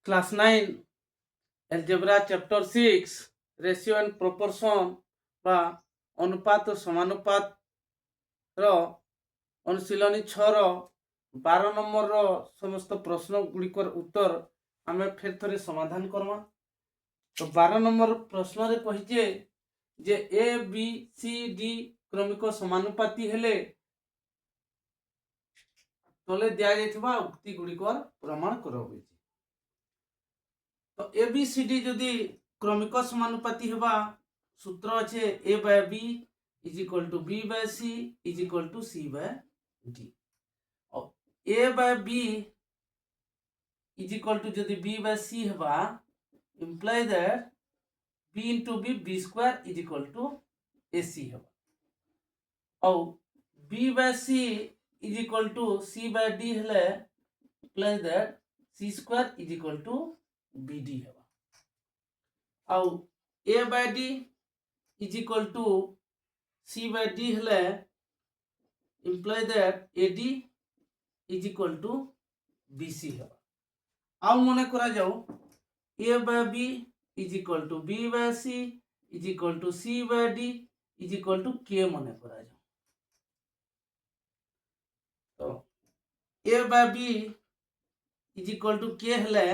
Class 9 algebra chapter 6 ratio and proportion बा अनुपात और समानुपात रो अनुशीलनी 6 रो 12 नंबर रो समस्त प्रश्न गुड़िकर उत्तर आमे फिर थरे समाधान करमा। तो 12 नंबर प्रश्न रे कहिजे जे ए बी सी डी क्रमिक समानुपाती हेले तले दिया जाइथिबा उक्ति गुड़िकर प्रमाण करो। तो ए बी सी डी जदि क्रमिक समानुपाती हेबा सूत्र अच्छे A by B is equal to B by C is equal to C by D. और A by B is equal to जदि बी बाय सी हेबा imply that B into B square is equal to A C हेबा। और B by C is equal to C by D हेले imply that C square is equal to B D हेबा। आउ A by D is equal to C by D हेले imply that A D is equal to B C हेबा। आउ मने करा जाऊ A by B is equal to B by C is equal to C by D is equal to K मने करा जाऊ। तो A by B is equal to K हेले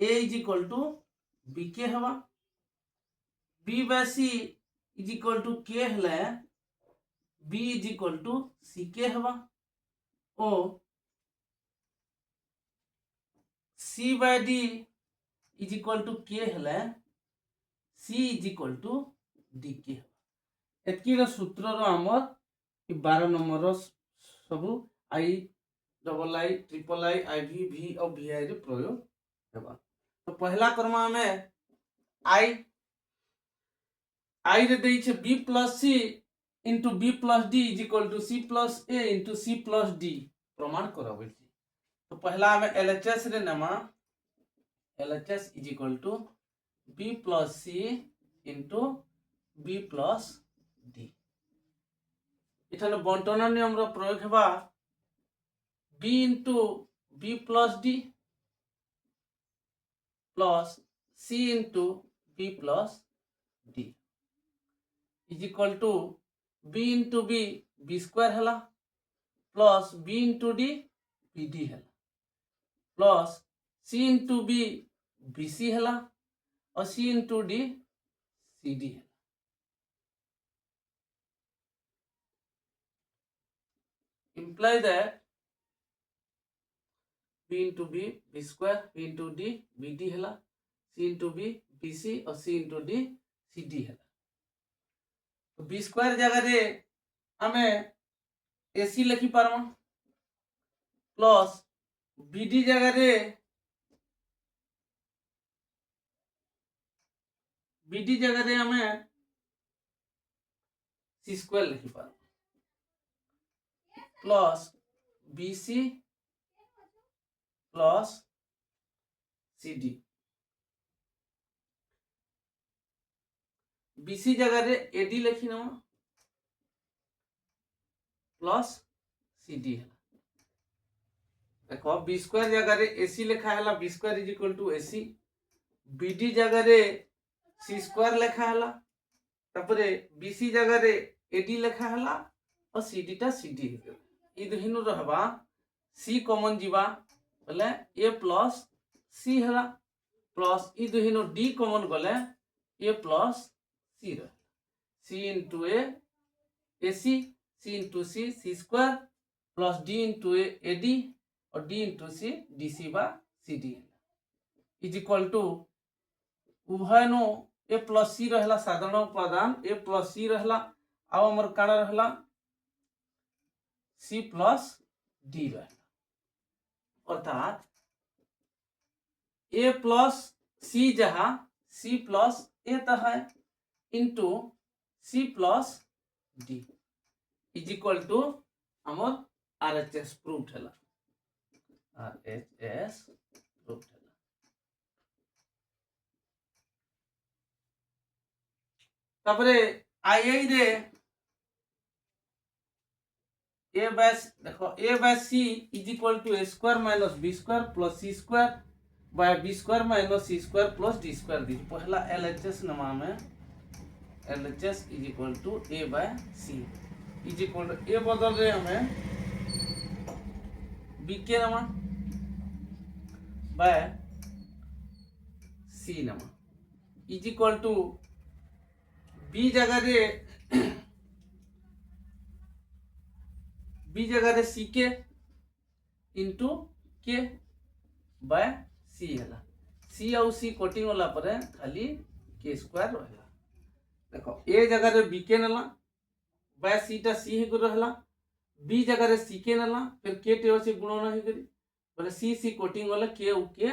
A is equal to B K हेबा। B by C is equal to K हेले B is equal to सी के हेबा। ओ C by D is equal to K हेले C is equal to D K हेबा। एतकी सूत्र रो हमर 12 नंबर रो सब I double I triple I आई भी और भी आई रे प्रयोग हेबा। तो पहला कर्मा में आई रे देई छे B plus C into B plus D is equal to C plus A into C plus D प्रमाण कराबै छी। तो पहला में एलएचएस रे नमा LHS is equal to B plus C into B plus D. इठाने बंटन नियम रो प्रयोग हेबा B into B plus D plus C into B plus D is equal to B into B square है plus B into D B D है plus C into B C है और C into D C D है। Imply that B into B square B into D B D है C into B C और C into D C D है। तो B square जगह रे आमे एसी लिखि पारमा प्लस बीडी जगह रे बीडी जगह रे आमे सी स्क्वायर लिखि पारमा plus BC plus CD BC जगह रे एडी लिखि न प्लस सीडी है। देखो बी स्क्वायर जगह रे एसी लिखा है B square is equal to AC BD जगह रे सी स्क्वायर लिखा है तापरे बीसी जगह रे एडी लिखा है और सीडी टा सीडी है। इ दुहिनु रहबा सी कॉमन जीवा बोले ए प्लस सी है प्लस इ दुहिनु डी कॉमन गले ए प्लस सी रह C into A C into C square plus D into A D और D into C D C बा C D is equal to उभय नो ए प्लस सी रहला साधारण उपादान ए प्लस सी रहला आउ हमर काना रहला सी प्लस डी रहला अर्थात ए प्लस सी जहाँ सी प्लस ए है into C plus D is equal to हमर आरएचएस प्रूफ है आरएचएस प्रूफ है। तापरे आई रे ए बाय देखो A by C is equal to A square minus B square plus C square by B square minus C square plus D square दी पहला LHS नमा में LHS is equal to A by C is equal to A बदल रहे हमें B के नमा bye सी नमा इज इक्वल टू बी जगह सी के इंटू के बाय सी है सी आउ सी कोटिंग वाला पर खाली के स्क्वायर रहला देखो ए जगह रे बी के नला बाय सी टा सी हे रहला बी जगह रे सी के नला फिर के टे से गुणन हे करी बोले सी सी कोटिंग वाला के उ के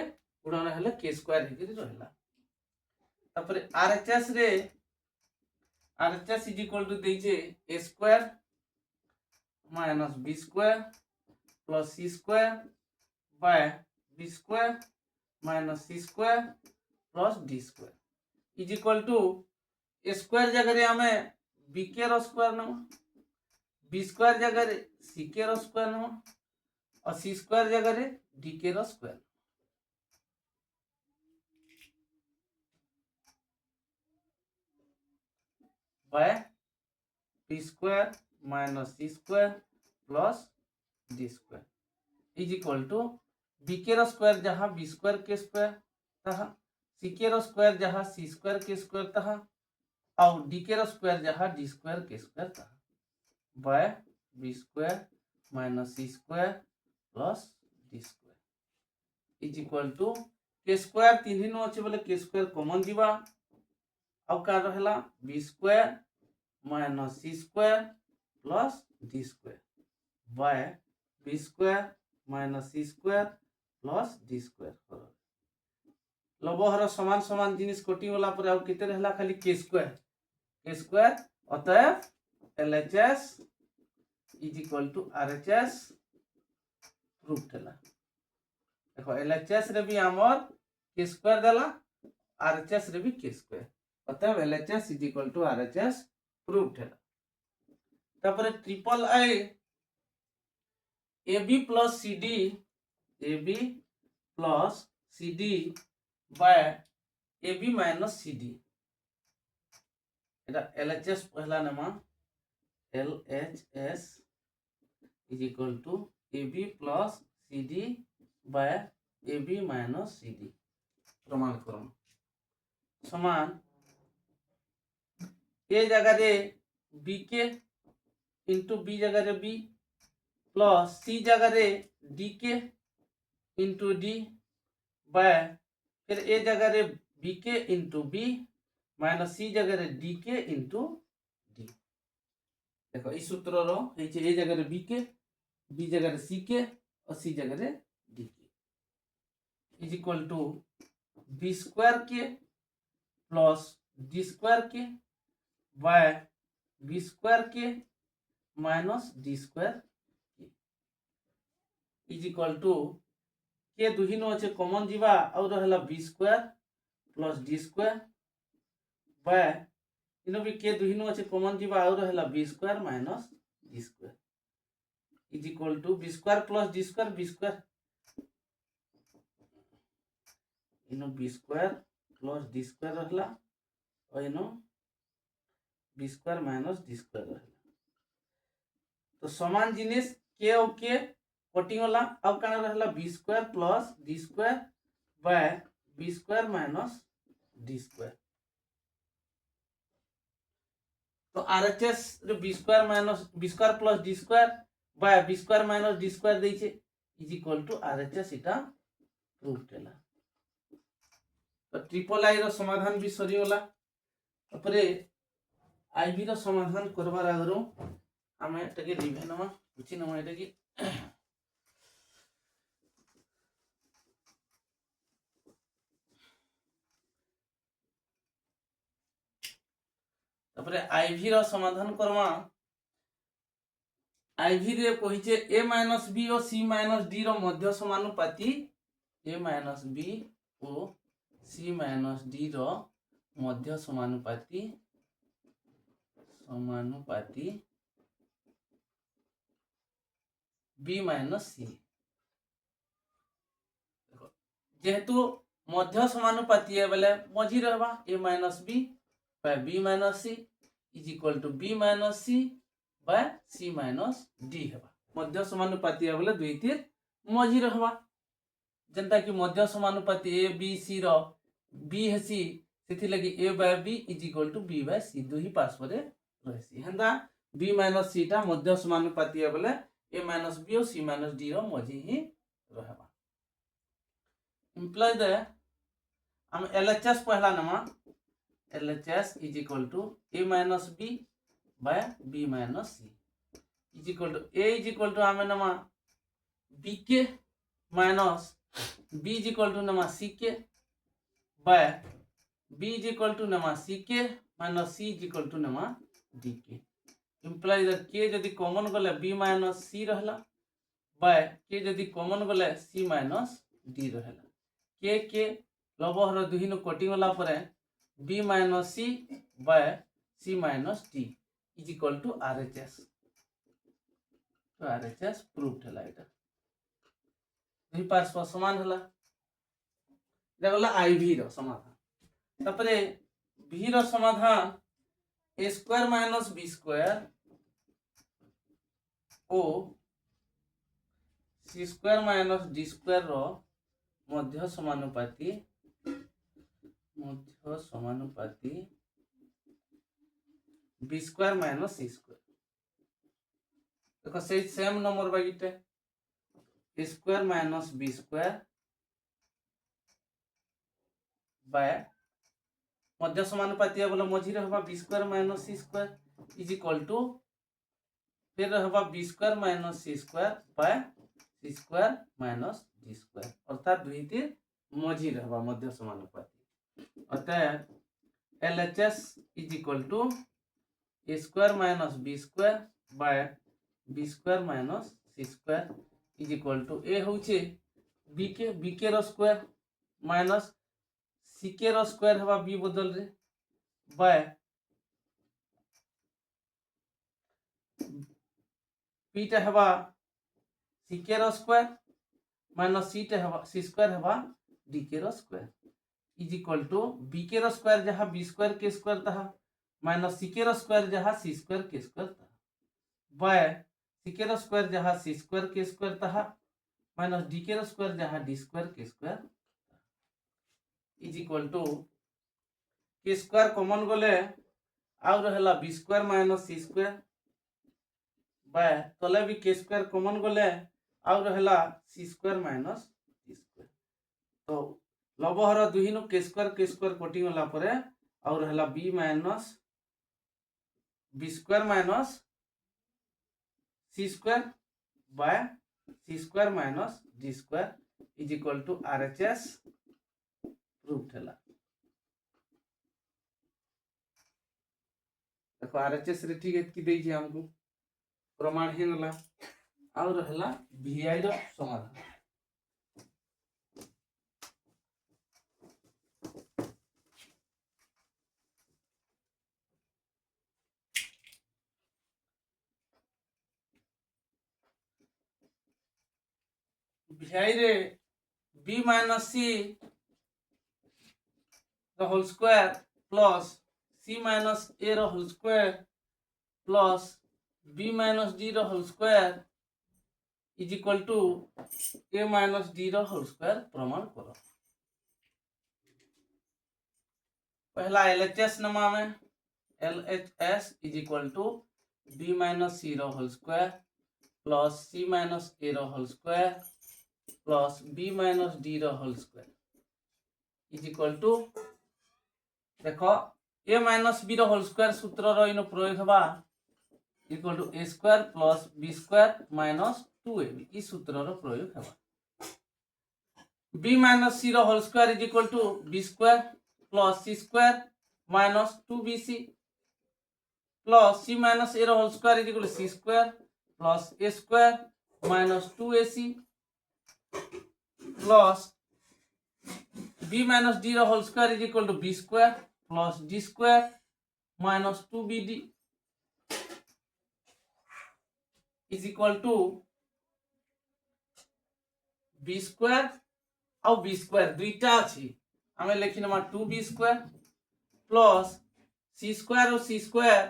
गुणन हला के स्क्वायर हे करी रहला तापर RHS रे RHS इज इक्वल टू देजे a square minus b square plus c square by b square minus c square plus d square is equal to a square जगह रे हमें b के रो स्क्वायर नमा b स्क्वायर जगह रे c के रो स्क्वायर नमा और c स्क्वायर जगह रे d के रो square by b square minus c square plus d square is equal to B के रो स्क्वायर जहाँ बी स्क्वायर के स्क्वायर तहा सी के रो स्क्वायर जहाँ सी स्क्वायर के स्क्वायर तहा और डी के रो स्क्वायर जहाँ डी स्क्वायर के स्क्वायर तहा by B square minus C square plus D square is equal to के स्क्वायर तीन नो अच्छे बोले के स्क्वायर कॉमन दिबा अब का रहला B square minus C square plus D square by B square minus C square plus D square लबहर समान समान जिनिस कोटिंग वाला पर आउ केते रहला खाली के स्क्वायर अतएव LHS is equal to RHS proof हैला देखो LHS रे भी हमर के स्क्वायर देला RHS रे भी के स्क्वायर अतएव LHS is equal to RHS proof हैला तापर triple I AB plus CD by AB minus CD एटा LHS पहला नमा LHS is equal to AB plus CD by AB minus CD प्रमाण करो समान ए जगह रे B के इंटू B जगह रे B प्लस सी जगह रे डी के इंटू डी बाय फिर ए जगह रे बी के इंटू बी माइनस सी जगह रे डी के इंटू डी देखो इस सूत्र रो ए जगह रे बी जगह रे सी के और सी जगह रे डी के is equal to B square के प्लस डी स्क्वायर के बाय बी स्क्वायर के minus D square is equal to के दुहिनो अच्छे कॉमन जीवा और रहला B square plus D square by इनो भी के दुहिनो अच्छे कॉमन जीवा और रहला B square minus D square is equal to B square plus D square B square इनो B square plus D square रहला और इनो B square minus D square रहला तो समान जिनिस के और के कोटिंग वाला अब का रहला B square plus D square by B square minus D square तो RHS रे B square minus B square plus D square by B square minus D square देइछे इज इक्वल टू RHS इटा proof हैला तो triple I रो समाधान भी सरी होला अपरे आईवी रो समाधान करबार आगरो हमें एटाके रिवेनमा बुझी नमा एटाके तापरे आईवी रो समाधान करमा आईवी रे कहिचे a माइनस b और c माइनस d रो मध्य समानुपाती a माइनस b और c माइनस d रो मध्य समानुपाती b माइनस c जेहेतु मध्य समानुपाती है बोले मझी रहबा a minus B by b minus C is equal to b minus C by c minus d हेबा मध्य समानुपाती है बोले दुई तीर मझी रहबा जनता कि मध्य समानुपाती a b c row b हेसी सेथि लगी a बाय b is equal to b by c दुही पार्श्व रे रहसी हेंदा b माइनस c टा मध्य समानुपाती है बोले a माइनस b और c माइनस d रो मझी ही रहबा इम्प्लाई द हम LHS पहला नमा LHS is equal to a minus b by b minus c is equal to a is equal to हमें नमा b के minus b is equal to नमा c के by b is equal to नमा c के minus c is equal to नमा d के imply the k यदि कॉमन गले b माइनस c रहला बाय k यदि कॉमन गले c माइनस d रहला के लबहर दुहिनो कटिंग वाला परे b minus c by c minus d is equal to RHS तो RHS प्रूव्ड हला एटा दुही पार्श्व समान हला देखला IV रो समाधान तपरे v रो समाधान a square minus b square ओ c square minus d square रो मध्य समानुपाती b square minus c square देखो से सेम नंबर बागीटे a square minus b square by मध्य समानुपाती बोले मझी रहबा b square minus c square is equal to फिर रहबा b square minus c square by c square minus d square अर्थात दुई तीर मझी रहबा मध्य समानुपाती अतः LHS is equal to a square minus b square by b square minus c square is equal to a होचे b के रो स्क्वायर माइनस c के रो स्क्वायर हवा b बदल रे बाय p टा हवा c के रो स्क्वायर माइनस c स्क्वायर हवा d के रो square is equal to b के रो स्क्वायर जहाँ b स्क्वायर के स्क्वायर तहा माइनस c के रो स्क्वायर जहाँ c स्क्वायर के स्क्वायर तहा बाय c के रो स्क्वायर जहाँ c स्क्वायर के स्क्वायर तहा माइनस d के रो स्क्वायर जहाँ d स्क्वायर के स्क्वायर इज इक्वल टू के स्क्वायर कॉमन गले आउ रहला b square minus c square bye तले भी के स्क्वायर कॉमन गले आउ रहला c square minus d square तो लबहर दुहिनो के स्क्वायर कटिंग वाला परे आउ रहला b square minus c square by c square minus d square is equal to RHS proved हला देखो RHS रे ठीक है कि देई जे हमको प्रमाण हेनला और रहला VI रो समाधान VI रे b minus c the whole square plus c minus a the whole square plus b minus d the whole square is equal to a minus d the whole square प्रमाण करो पहला LHS नमा में LHS is equal to b minus c the whole square plus c minus a the whole square plus b minus d the whole square is equal to देखो a minus b रो whole square सूत्र रो इनो प्रयोग हबा equal to a square plus b square minus 2ab ई सूत्र रो प्रयोग हबा b माइनस c रो whole square is equal to b square plus c square minus 2bc plus c minus a रो whole square is equal to c square plus a square minus 2ac plus b minus d रो whole square is equal to b square plus d square minus 2bd is equal to b square आउ B square दुईटा अच्छी आम लिखिनमा 2b² plus C square और सी square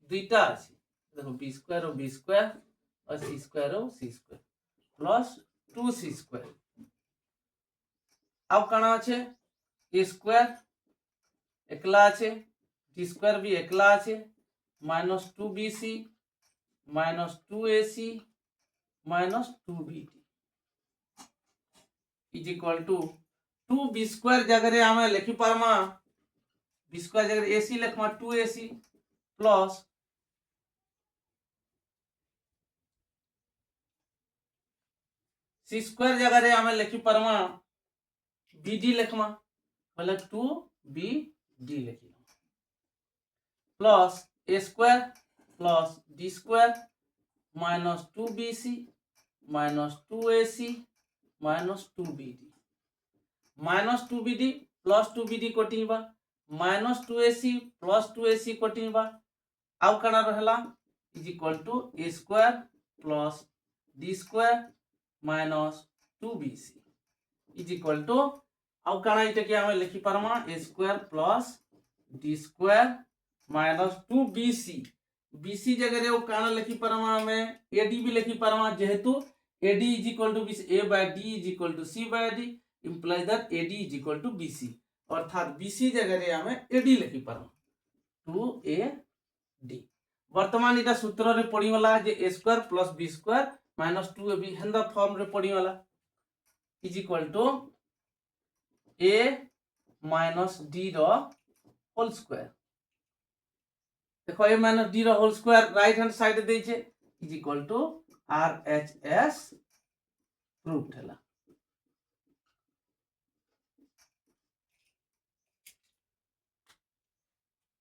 दुईटा अच्छी देखो b² और b² और c² और c² प्लस 2c²। आउ कण अच्छे a² एकला अच्छे d² भी एकला अच्छे -2bc -2ac -2bt is equal to 2b² जगह आम लिखि पारमा b² जगह ac लिखमा 2ac प्लस c² जगह आम लिखि पारमा bd लिखमा बोले 2bd लिखी plus a² plus d² -2bc -2ac -2bd -2bd plus 2bd कटिबा -2ac प्लस 2ac कटिबा आउ कण रहला is equal to a² plus d² -2bc is equal to आउ कण इटा के हम लिखि पारमा a² plus d² -2bc bc जगह रे कण लिखि पारमा हमें ad भी लिखि पारमा जेहेतु ad is equal to a by d is equal to c by d implies that ad is equal to bc अर्थात bc जगह रे हमें ad लिखि पारमा 2ad वर्तमान इटा सूत्र रे पड़ी वाला जे a² plus b² -2ab हेंदा form रे पड़ी वाला is equal to a minus d रो होल स्क्वायर देखो a माइनस d रो whole square right hand side दे छे is equal to RHS proved हैला।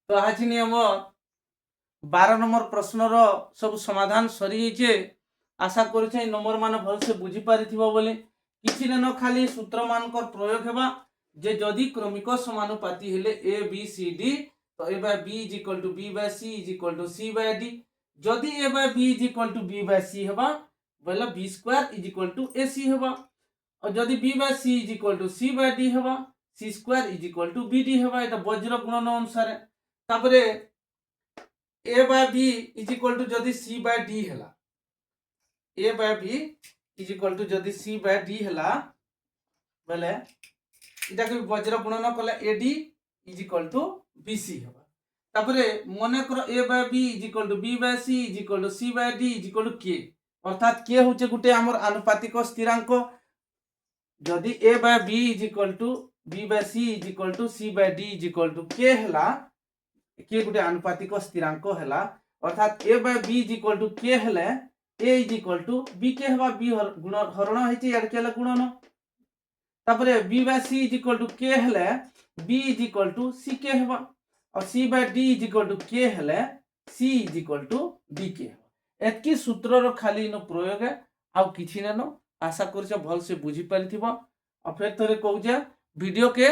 तो आज नियम 12 नंबर प्रश्न रो सब समाधान सरी जे आशा करू छै नंबर मान भल से बुझी पारिथिबो बोले किछि न खाली सूत्र मानकर प्रयोग हेबा जे जदि क्रमिक समानुपाती हेले a b c d तो a by b is equal to b by c is equal to c by d जदि a by b is equal to b by c हेबा बोले b² is equal to ac हेबा और जदि b by c is equal to c by d हेबा c² is equal to bd हेबा एटा वज्र गुणन अनुसार तापरे a by b is equal to जदि c by d हैला a by b is equal to जदि c by d हैला बोले इटा के वज्र गुणन कले ad is equal to bc हेबा तापरे मने करो a by b is equal to b by c is equal to c by d is equal to k अर्थात k होचे गुटे हमर आनुपातिक स्थिरांक जदि a by b is equal to b by c is equal to c by d is equal to k हैला k गुटे आनुपातिक स्थिरांक हैला अर्थात a by b is equal to k हैले a is equal to b k हेबा b गुण हरण हेची यार केला गुणन तापरे b by c is equal to k हैले b is equal to c k हेबा और c by d is equal to k हैले c is equal to d k एतकी सूत्र रो खाली न प्रयोग है आउ किछि न आशा करछ भल से बुझी पारिथिबो और फिर तोरे कहू जे वीडियो के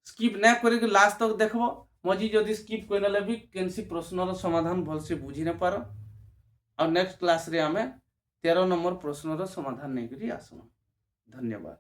स्किप न करी के लास्ट तक देखबो मजी जदी स्किप करले भी केनसी प्रश्न रो समाधान भल से बुझी न पारो और नेक्स्ट क्लास रे हमें 13 नंबर प्रश्न रो समाधान नै करी आसो। धन्यवाद।